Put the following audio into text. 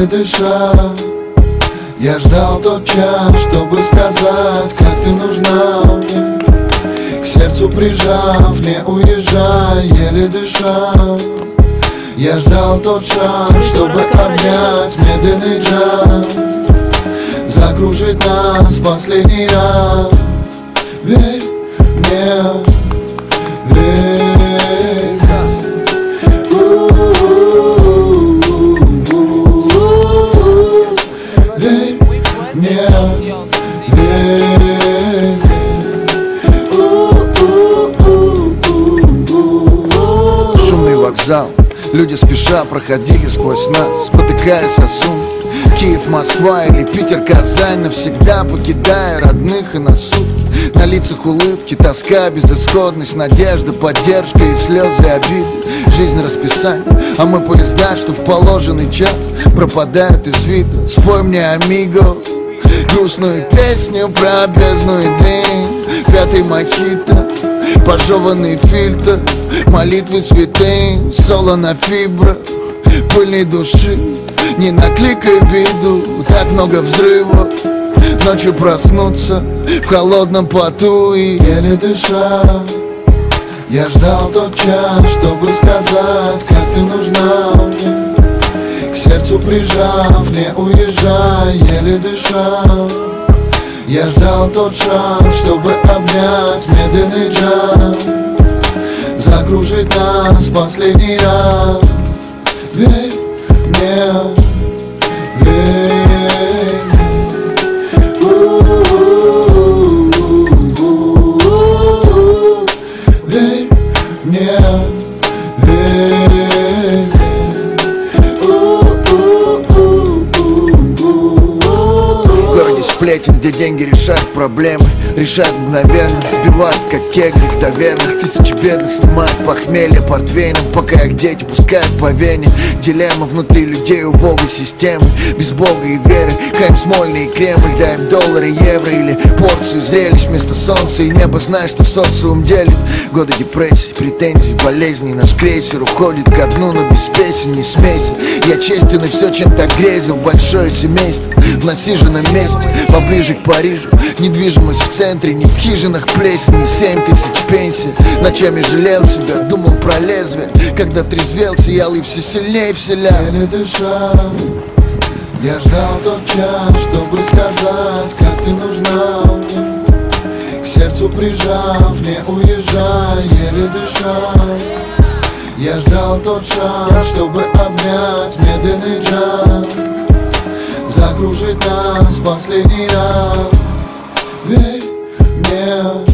еле дыша. Я ждал тот час, чтобы сказать, как ты нужна мне. К сердцу прижав, не уезжай, еле дыша. Я ждал тот шанс, чтобы обнять медленный джаз, закружить нас в последний раз. Верь мне, верь. Верь мне, верь. Шумный вокзал, люди спеша проходили сквозь нас, спотыкаясь о сумки. Киев, Москва или Питер, Казань, навсегда покидая родных и на сутки. На лицах улыбки, тоска, безысходность, надежда, поддержка и слезы обиды. Жизнь расписание, а мы поезда, что в положенный час пропадают из виду. Спой мне, амиго, грустную песню про бездну и дым. Пятый мохито, пожеванный фильтр, молитвы святым, соло на фибрах пыльной души. Не накликай беду, так много взрывов. Ночью проснуться в холодном поту и еле дыша. Я ждал тот час, чтобы сказать, как ты нужна мне. К сердцу прижав, не уезжай, еле дыша. Я ждал тот шанс, чтобы обнять медленный джаз, закружить нас в последний раз. Верь мне, верь. Верь мне, верь. В городе сплетен, где деньги решают проблемы, решают мгновенно, сбивают как кегли в тавернах. Тысячи бедных снимают похмелье портвейном, пока их дети пускают по вене. Дилемма внутри людей убогой системы, без бога и веры. Хайм Смольный и Кремль, дай им доллары, евро или порцию зрелищ вместо солнца и неба. Знаешь, что социум делит. Годы депрессий, претензий, болезней. Наш крейсер уходит ко дну, но без песен не смейся. Я честен и все чем-то грезил. Большое семейство в насиженном месте, поближе к Парижу. Недвижимость в центре, не в хижинах плесень, не 7000 пенсий. Ночами жалел себя, думал про лезвие. Когда трезвел, сиял и все сильнее вселял. Еле дыша. Я ждал тот час, чтобы сказать, как ты нужна мне. К сердцу прижав, не уезжай, еле дыша. Я ждал тот шанс, чтобы обнять медленный джаз, закружить нас в последний раз. Верь мне.